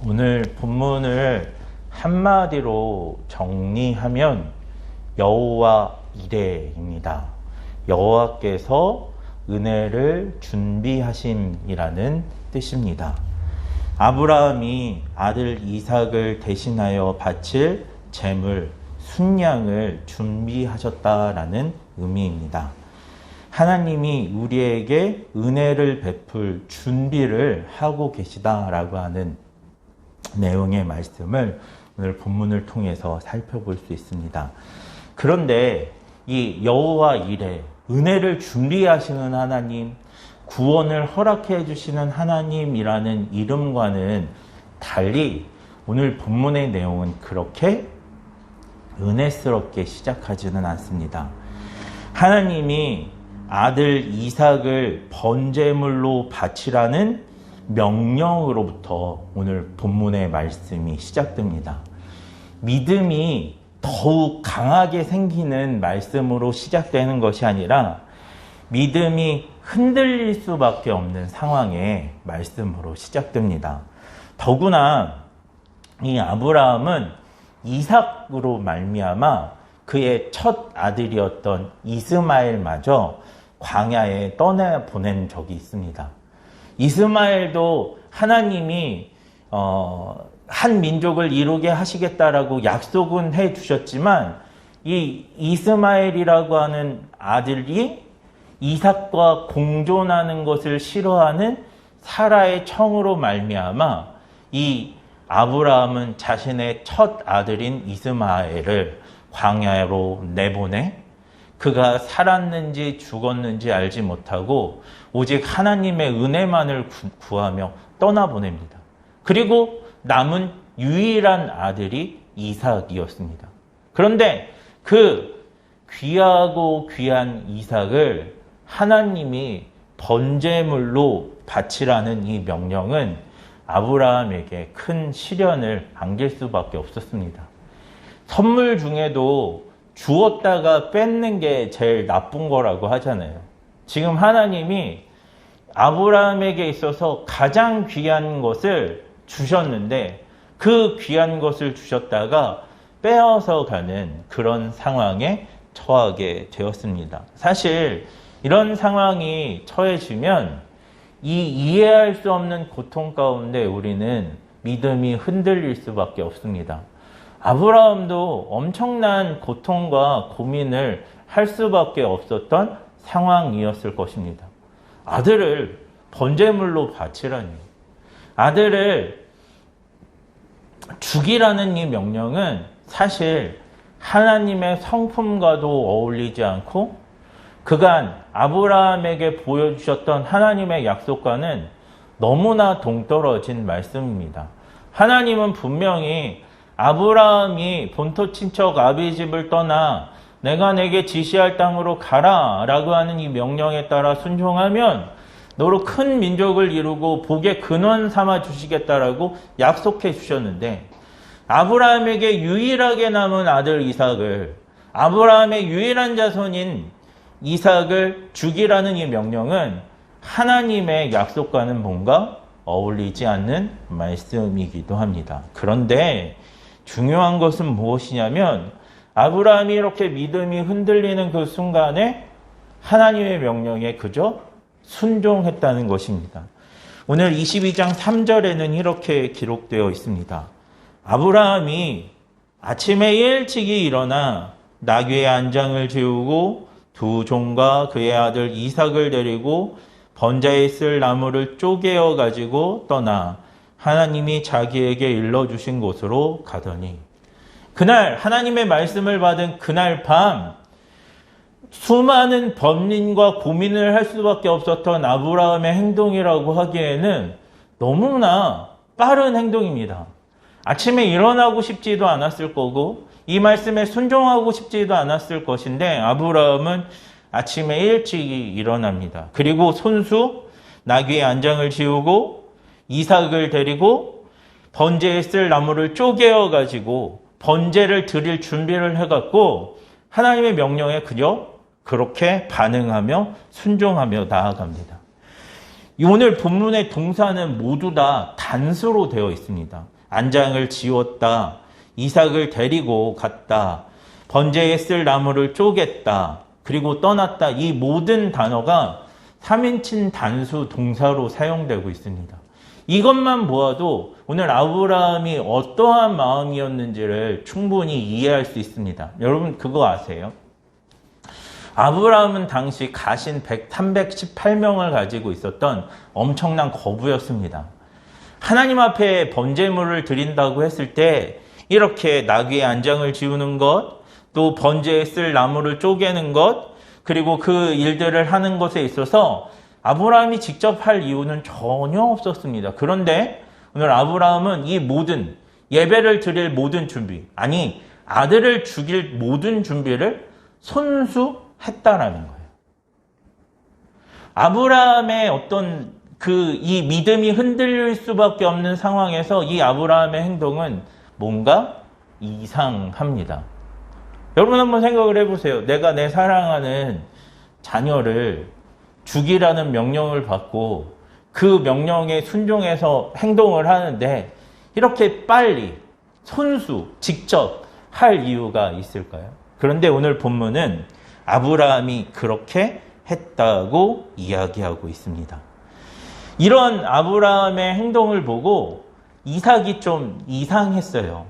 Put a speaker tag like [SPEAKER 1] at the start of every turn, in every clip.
[SPEAKER 1] 오늘 본문을 한마디로 정리하면 여호와 이레입니다. 여호와께서 은혜를 준비하심이라는 뜻입니다. 아브라함이 아들 이삭을 대신하여 바칠 제물 순양을 준비하셨다라는 의미입니다. 하나님이 우리에게 은혜를 베풀 준비를 하고 계시다라고 하는 내용의 말씀을 오늘 본문을 통해서 살펴볼 수 있습니다. 그런데 이 여호와 이레, 은혜를 준비하시는 하나님, 구원을 허락해 주시는 하나님이라는 이름과는 달리 오늘 본문의 내용은 그렇게 은혜스럽게 시작하지는 않습니다. 하나님이 아들 이삭을 번제물로 바치라는 명령으로부터 오늘 본문의 말씀이 시작됩니다. 믿음이 더욱 강하게 생기는 말씀으로 시작되는 것이 아니라 믿음이 흔들릴 수밖에 없는 상황의 말씀으로 시작됩니다. 더구나 이 아브라함은 이삭으로 말미암아 그의 첫 아들이었던 이스마엘마저 광야에 떠나보낸 적이 있습니다. 이스마엘도 하나님이 한 민족을 이루게 하시겠다라고 약속은 해 주셨지만 이 이스마엘이라고 하는 아들이 이삭과 공존하는 것을 싫어하는 사라의 청으로 말미암아 이 아브라함은 자신의 첫 아들인 이스마엘을 광야로 내보내 그가 살았는지 죽었는지 알지 못하고 오직 하나님의 은혜만을 구하며 떠나보냅니다. 그리고 남은 유일한 아들이 이삭이었습니다. 그런데 그 귀하고 귀한 이삭을 하나님이 번제물로 바치라는 이 명령은 아브라함에게 큰 시련을 안길 수밖에 없었습니다. 선물 중에도 주었다가 뺏는 게 제일 나쁜 거라고 하잖아요. 지금 하나님이 아브라함에게 있어서 가장 귀한 것을 주셨는데 그 귀한 것을 주셨다가 빼앗아 가는 그런 상황에 처하게 되었습니다. 사실 이런 상황이 처해지면 이 이해할 수 없는 고통 가운데 우리는 믿음이 흔들릴 수밖에 없습니다. 아브라함도 엄청난 고통과 고민을 할 수밖에 없었던 상황이었을 것입니다. 아들을 번제물로 바치라니. 아들을 죽이라는 이 명령은 사실 하나님의 성품과도 어울리지 않고 그간 아브라함에게 보여주셨던 하나님의 약속과는 너무나 동떨어진 말씀입니다. 하나님은 분명히 아브라함이 본토 친척 아비집을 떠나 내가 내게 지시할 땅으로 가라 라고 하는 이 명령에 따라 순종하면 너로 큰 민족을 이루고 복의 근원 삼아 주시겠다라고 약속해 주셨는데 아브라함에게 유일하게 남은 아들 이삭을 아브라함의 유일한 자손인 이삭을 죽이라는 이 명령은 하나님의 약속과는 뭔가 어울리지 않는 말씀이기도 합니다. 그런데 중요한 것은 무엇이냐면 아브라함이 이렇게 믿음이 흔들리는 그 순간에 하나님의 명령에 그저 순종했다는 것입니다. 오늘 22장 3절에는 이렇게 기록되어 있습니다. 아브라함이 아침에 일찍이 일어나 나귀의 안장을 재우고 두 종과 그의 아들 이삭을 데리고 번제에 쓸 나무를 쪼개어 가지고 떠나 하나님이 자기에게 일러주신 곳으로 가더니 그날 하나님의 말씀을 받은 그날 밤 수많은 번민과 고민을 할 수밖에 없었던 아브라함의 행동이라고 하기에는 너무나 빠른 행동입니다. 아침에 일어나고 싶지도 않았을 거고 이 말씀에 순종하고 싶지도 않았을 것인데 아브라함은 아침에 일찍이 일어납니다. 그리고 손수 나귀의 안장을 지우고 이삭을 데리고 번제에 쓸 나무를 쪼개어 가지고 번제를 드릴 준비를 해갖고 하나님의 명령에 그저 그렇게 반응하며 순종하며 나아갑니다. 오늘 본문의 동사는 모두 다 단수로 되어 있습니다. 안장을 지웠다. 이삭을 데리고 갔다. 번제에 쓸 나무를 쪼갰다. 그리고 떠났다. 이 모든 단어가 3인칭 단수 동사로 사용되고 있습니다. 이것만 보아도 오늘 아브라함이 어떠한 마음이었는지를 충분히 이해할 수 있습니다. 여러분 그거 아세요? 아브라함은 당시 가신 318명을 가지고 있었던 엄청난 거부였습니다. 하나님 앞에 번제물을 드린다고 했을 때 이렇게 나귀의 안장을 지우는 것, 또 번제에 쓸 나무를 쪼개는 것, 그리고 그 일들을 하는 것에 있어서 아브라함이 직접 할 이유는 전혀 없었습니다. 그런데 오늘 아브라함은 이 모든 예배를 드릴 모든 준비, 아니 아들을 죽일 모든 준비를 손수했다라는 거예요. 아브라함의 어떤 이 믿음이 흔들릴 수밖에 없는 상황에서 이 아브라함의 행동은 뭔가 이상합니다. 여러분 한번 생각을 해보세요. 내가 내 사랑하는 자녀를 죽이라는 명령을 받고 그 명령에 순종해서 행동을 하는데 이렇게 빨리 손수 직접 할 이유가 있을까요? 그런데 오늘 본문은 아브라함이 그렇게 했다고 이야기하고 있습니다. 이런 아브라함의 행동을 보고 이삭이 좀 이상했어요.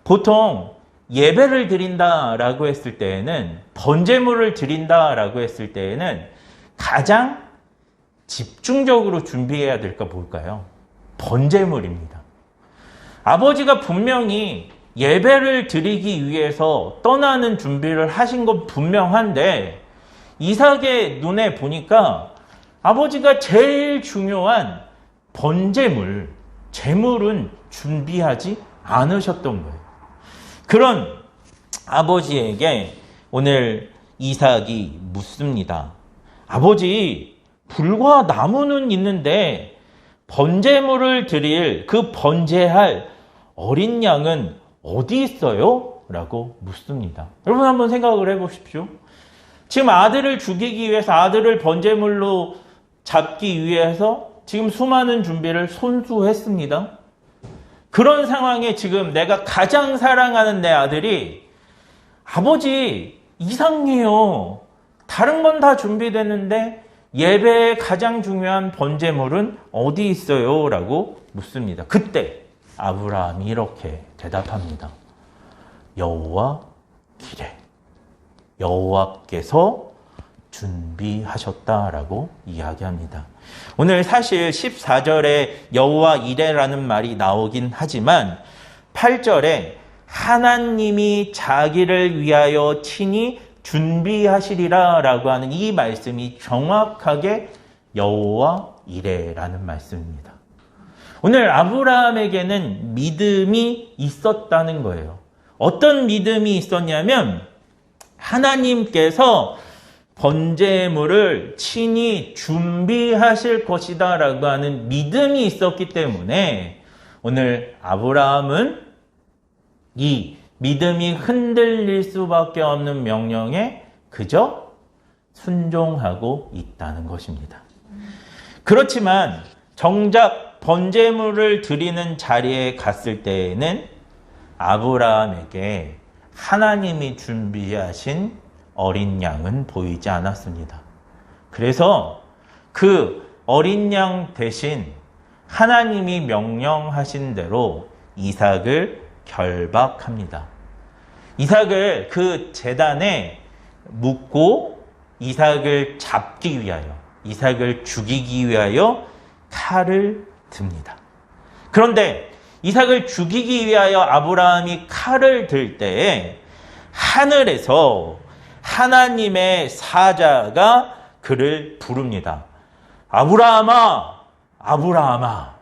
[SPEAKER 1] 보통 예배를 드린다라고 했을 때에는, 번제물을 드린다라고 했을 때에는 가장 집중적으로 준비해야 될까 뭘까요? 번제물입니다. 아버지가 분명히 예배를 드리기 위해서 떠나는 준비를 하신 건 분명한데 이삭의 눈에 보니까 아버지가 제일 중요한 번제물, 제물은 준비하지 않으셨던 거예요. 그런 아버지에게 오늘 이삭이 묻습니다. 아버지, 불과 나무는 있는데 번제물을 드릴 그 번제할 어린 양은 어디 있어요? 라고 묻습니다. 여러분 한번 생각을 해보십시오. 지금 아들을 죽이기 위해서, 아들을 번제물로 잡기 위해서 지금 수많은 준비를 손수했습니다. 그런 상황에 지금 내가 가장 사랑하는 내 아들이 아버지 이상해요. 다른 건 다 준비됐는데 예배의 가장 중요한 번제물은 어디 있어요? 라고 묻습니다. 그때 아브라함이 이렇게 대답합니다. 여호와 기레. 여호와께서 준비하셨다라고 이야기합니다. 오늘 사실 14절에 여호와 이레라는 말이 나오긴 하지만 8절에 하나님이 자기를 위하여 친히 준비하시리라 라고 하는 이 말씀이 정확하게 여호와 이레라는 말씀입니다. 오늘 아브라함에게는 믿음이 있었다는 거예요. 어떤 믿음이 있었냐면 하나님께서 번제물을 친히 준비하실 것이다 라고 하는 믿음이 있었기 때문에 오늘 아브라함은 이 믿음이 흔들릴 수밖에 없는 명령에 그저 순종하고 있다는 것입니다. 그렇지만 정작 번제물을 드리는 자리에 갔을 때에는 아브라함에게 하나님이 준비하신 어린 양은 보이지 않았습니다. 그래서 그 어린 양 대신 하나님이 명령하신 대로 이삭을 결박합니다. 이삭을 그 제단에 묶고 이삭을 잡기 위하여, 이삭을 죽이기 위하여 칼을 듭니다. 그런데 이삭을 죽이기 위하여 아브라함이 칼을 들 때에 하늘에서 하나님의 사자가 그를 부릅니다. 아브라함아, 아브라함아.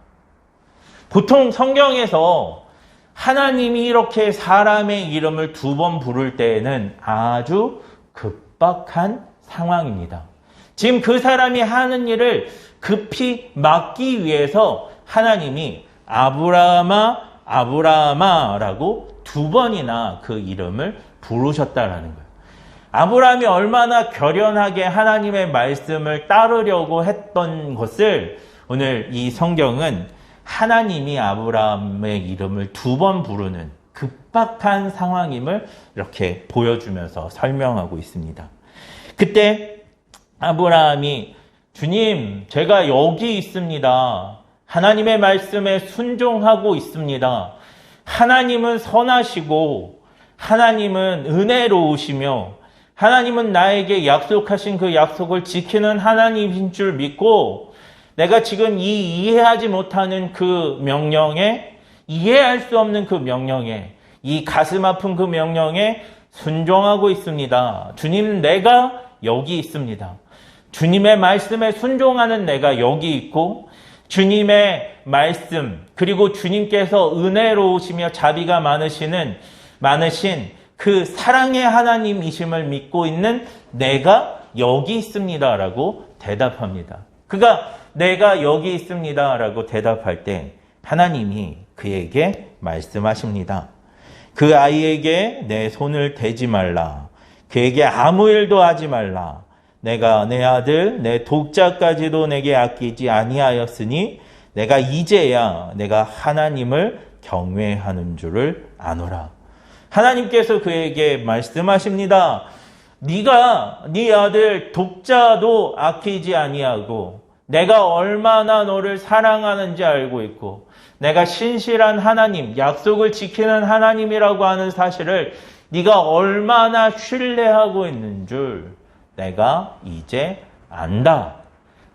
[SPEAKER 1] 보통 성경에서 하나님이 이렇게 사람의 이름을 2번 부를 때에는 아주 급박한 상황입니다. 지금 그 사람이 하는 일을 급히 막기 위해서 하나님이 아브라함아, 아브라함아 라고 2번이나 그 이름을 부르셨다라는 거예요. 아브라함이 얼마나 결연하게 하나님의 말씀을 따르려고 했던 것을 오늘 이 성경은 하나님이 아브라함의 이름을 2번 부르는 급박한 상황임을 이렇게 보여주면서 설명하고 있습니다. 그때 아브라함이 주님, 제가 여기 있습니다. 하나님의 말씀에 순종하고 있습니다. 하나님은 선하시고 하나님은 은혜로우시며 하나님은 나에게 약속하신 그 약속을 지키는 하나님인 줄 믿고 내가 지금 이해하지 못하는 그 명령에, 이해할 수 없는 그 명령에, 이 가슴 아픈 그 명령에 순종하고 있습니다. 주님, 내가 여기 있습니다. 주님의 말씀에 순종하는 내가 여기 있고 주님의 말씀, 그리고 주님께서 은혜로우시며 자비가 많으신 그 사랑의 하나님이심을 믿고 있는 내가 여기 있습니다라고 대답합니다. 그가 내가 여기 있습니다라고 대답할 때 하나님이 그에게 말씀하십니다. 그 아이에게 내 손을 대지 말라. 그에게 아무 일도 하지 말라. 내가 내 아들, 내 독자까지도 내게 아끼지 아니하였으니 내가 이제야 내가 하나님을 경외하는 줄을 아노라. 하나님께서 그에게 말씀하십니다. 네가 네 아들 독자도 아끼지 아니하고 내가 얼마나 너를 사랑하는지 알고 있고 내가 신실한 하나님, 약속을 지키는 하나님이라고 하는 사실을 네가 얼마나 신뢰하고 있는 줄 내가 이제 안다.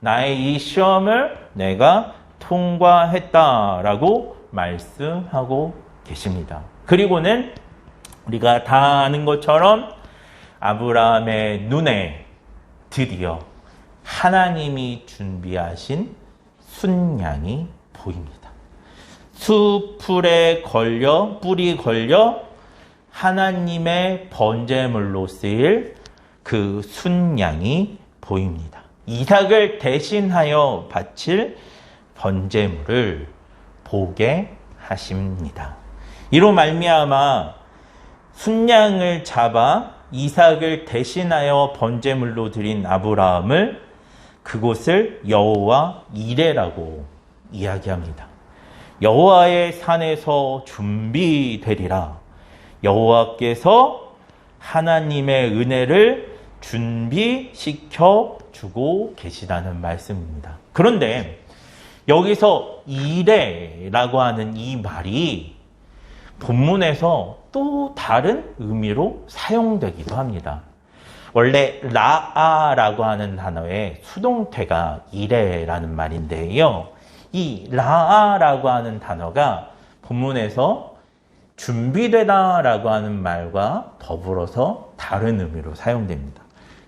[SPEAKER 1] 나의 이 시험을 내가 통과했다라고 말씀하고 계십니다. 그리고는 우리가 다 아는 것처럼 아브라함의 눈에 드디어 하나님이 준비하신 순양이 보입니다. 수풀에 걸려, 뿔이 걸려 하나님의 번제물로 쓰일 그 순양이 보입니다. 이삭을 대신하여 바칠 번제물을 보게 하십니다. 이로 말미암아 순양을 잡아 이삭을 대신하여 번제물로 드린 아브라함을 그곳을 여호와 이레라고 이야기합니다. 여호와의 산에서 준비되리라. 여호와께서 하나님의 은혜를 준비시켜 주고 계시다는 말씀입니다. 그런데 여기서 이레라고 하는 이 말이 본문에서 또 다른 의미로 사용되기도 합니다. 원래 라아라고 하는 단어의 수동태가 이레라는 말인데요. 이 라아라고 하는 단어가 본문에서 준비되다라고 하는 말과 더불어서 다른 의미로 사용됩니다.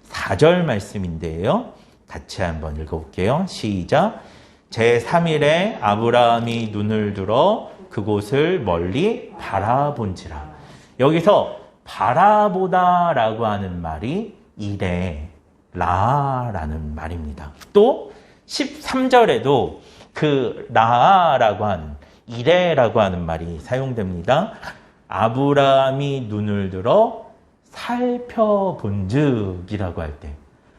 [SPEAKER 1] 4절 말씀인데요. 같이 한번 읽어볼게요. 시작. 제3일에 아브라함이 눈을 들어 그곳을 멀리 바라본지라. 여기서 바라보다라고 하는 말이 이레, 라라는 말입니다. 또 13절에도 그 라라고 하는 이레라고 하는 말이 사용됩니다. 아브라함이 눈을 들어 살펴본즉이라고 할 때,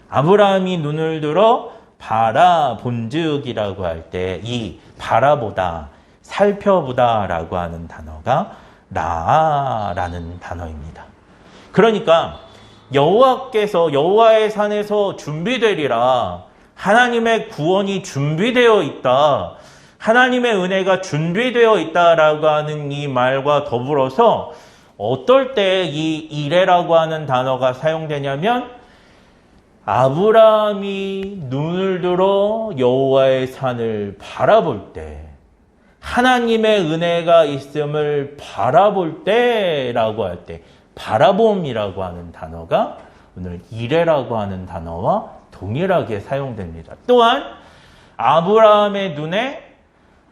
[SPEAKER 1] 아브라함이 눈을 들어 바라본즉이라고 할 때 이 바라보다, 살펴보다라고 하는 단어가 라라는 단어입니다. 그러니까 여호와께서 여호와의 산에서 준비되리라. 하나님의 구원이 준비되어 있다. 하나님의 은혜가 준비되어 있다라고 하는 이 말과 더불어서 어떨 때 이 이레라고 하는 단어가 사용되냐면 아브라함이 눈을 들어 여호와의 산을 바라볼 때, 하나님의 은혜가 있음을 바라볼 때라고 할 때, 바라봄이라고 하는 단어가 오늘 이레라고 하는 단어와 동일하게 사용됩니다. 또한 아브라함의 눈에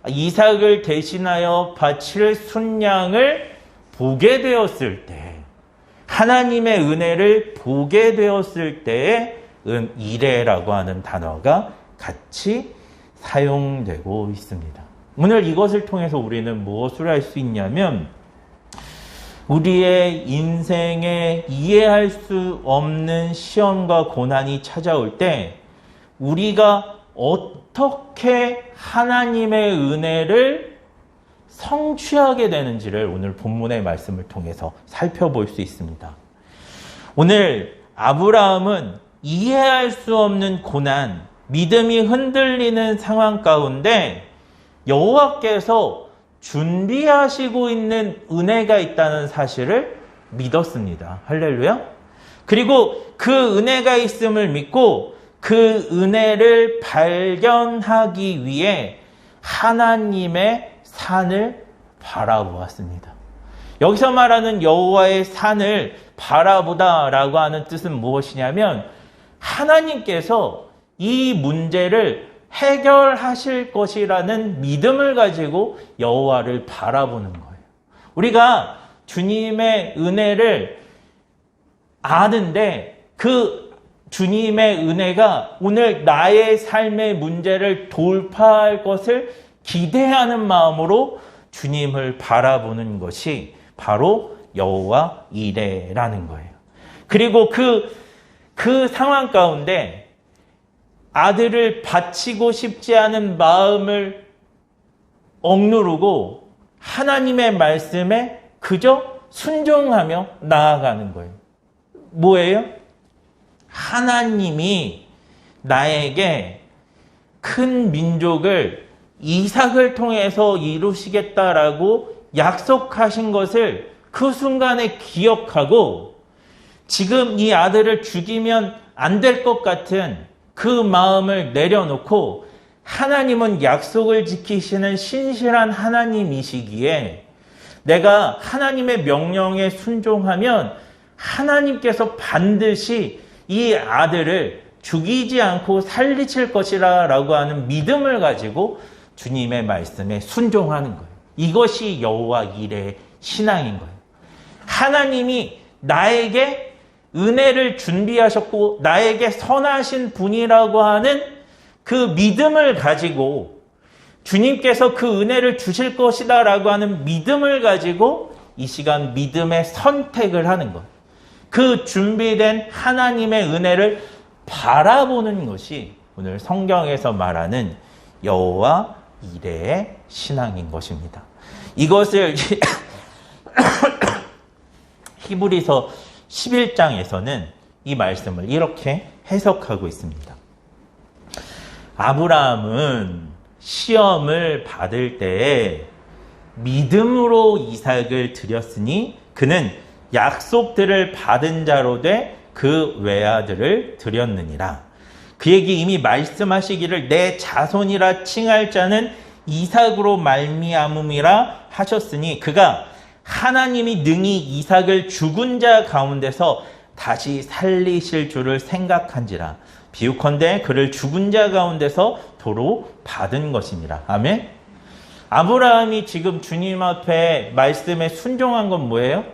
[SPEAKER 1] 이삭을 대신하여 바칠 순양을 보게 되었을 때, 하나님의 은혜를 보게 되었을 때에 이레라고 하는 단어가 같이 사용되고 있습니다. 오늘 이것을 통해서 우리는 무엇을 할 수 있냐면, 우리의 인생에 이해할 수 없는 시험과 고난이 찾아올 때 우리가 어떻게 하나님의 은혜를 성취하게 되는지를 오늘 본문의 말씀을 통해서 살펴볼 수 있습니다. 오늘 아브라함은 이해할 수 없는 고난, 믿음이 흔들리는 상황 가운데 여호와께서 준비하시고 있는 은혜가 있다는 사실을 믿었습니다. 할렐루야. 그리고 그 은혜가 있음을 믿고 그 은혜를 발견하기 위해 하나님의 산을 바라보았습니다. 여기서 말하는 여호와의 산을 바라보다라고 하는 뜻은 무엇이냐면 하나님께서 이 문제를 해결하실 것이라는 믿음을 가지고 여호와를 바라보는 거예요. 우리가 주님의 은혜를 아는데 그 주님의 은혜가 오늘 나의 삶의 문제를 돌파할 것을 기대하는 마음으로 주님을 바라보는 것이 바로 여호와 이레라는 거예요. 그리고 그 상황 가운데 아들을 바치고 싶지 않은 마음을 억누르고 하나님의 말씀에 그저 순종하며 나아가는 거예요. 뭐예요? 하나님이 나에게 큰 민족을 이삭을 통해서 이루시겠다라고 약속하신 것을 그 순간에 기억하고 지금 이 아들을 죽이면 안 될 것 같은 그 마음을 내려놓고 하나님은 약속을 지키시는 신실한 하나님이시기에 내가 하나님의 명령에 순종하면 하나님께서 반드시 이 아들을 죽이지 않고 살리실 것이라 라고 하는 믿음을 가지고 주님의 말씀에 순종하는 거예요. 이것이 여호와 이레의 신앙인 거예요. 하나님이 나에게 은혜를 준비하셨고 나에게 선하신 분이라고 하는 그 믿음을 가지고 주님께서 그 은혜를 주실 것이다 라고 하는 믿음을 가지고 이 시간 믿음의 선택을 하는 것. 그 준비된 하나님의 은혜를 바라보는 것이 오늘 성경에서 말하는 여호와 이레의 신앙인 것입니다. 이것을 히브리서 11장에서는 이 말씀을 이렇게 해석하고 있습니다. 아브라함은 시험을 받을 때에 믿음으로 이삭을 드렸으니 그는 약속들을 받은 자로 돼 그 외아들을 드렸느니라. 그에게 이미 말씀하시기를 내 자손이라 칭할 자는 이삭으로 말미암음이라 하셨으니 그가 하나님이 능히 이삭을 죽은 자 가운데서 다시 살리실 줄을 생각한지라. 비유컨대 그를 죽은 자 가운데서 도로 받은 것이니라. 아멘. 아브라함이 지금 주님 앞에 말씀에 순종한 건 뭐예요?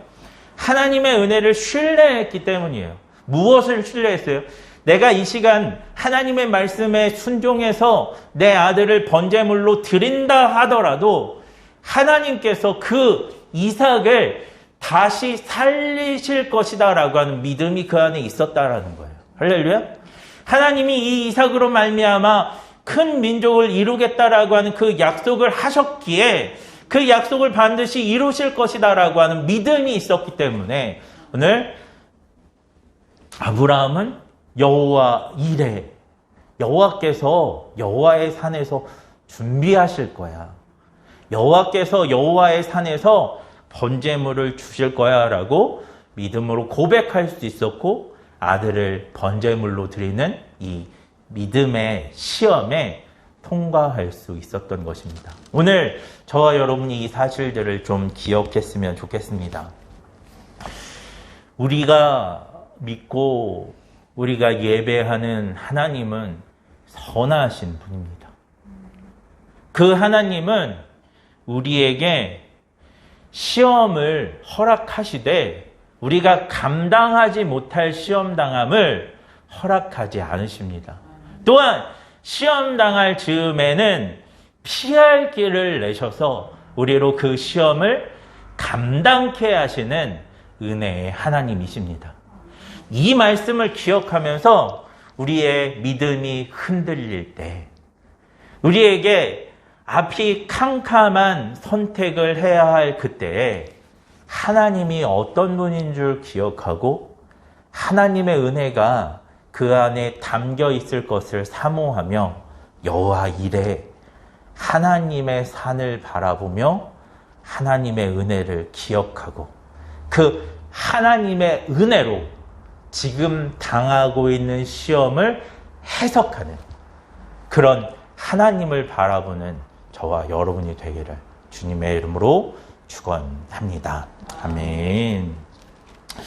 [SPEAKER 1] 하나님의 은혜를 신뢰했기 때문이에요. 무엇을 신뢰했어요? 내가 이 시간 하나님의 말씀에 순종해서 내 아들을 번제물로 드린다 하더라도 하나님께서 그 이삭을 다시 살리실 것이다 라고 하는 믿음이 그 안에 있었다라는 거예요. 할렐루야. 하나님이 이 이삭으로 말미암아 큰 민족을 이루겠다라고 하는 그 약속을 하셨기에 그 약속을 반드시 이루실 것이다 라고 하는 믿음이 있었기 때문에 오늘 아브라함은 여호와 이레, 여호와께서 여호와의 산에서 준비하실 거야. 여호와께서 여호와의 산에서 번제물을 주실 거야 라고 믿음으로 고백할 수 있었고 아들을 번제물로 드리는 이 믿음의 시험에 통과할 수 있었던 것입니다. 오늘 저와 여러분이 이 사실들을 좀 기억했으면 좋겠습니다. 우리가 믿고 우리가 예배하는 하나님은 선하신 분입니다. 그 하나님은 우리에게 시험을 허락하시되 우리가 감당하지 못할 시험당함을 허락하지 않으십니다. 또한 시험당할 즈음에는 피할 길을 내셔서 우리로 그 시험을 감당케 하시는 은혜의 하나님이십니다. 이 말씀을 기억하면서 우리의 믿음이 흔들릴 때, 우리에게 앞이 캄캄한 선택을 해야 할 그때에 하나님이 어떤 분인 줄 기억하고 하나님의 은혜가 그 안에 담겨 있을 것을 사모하며 여호와 이레 하나님의 산을 바라보며 하나님의 은혜를 기억하고 그 하나님의 은혜로 지금 당하고 있는 시험을 해석하는 그런 하나님을 바라보는 저와 여러분이 되기를 주님의 이름으로 축원합니다. 아멘.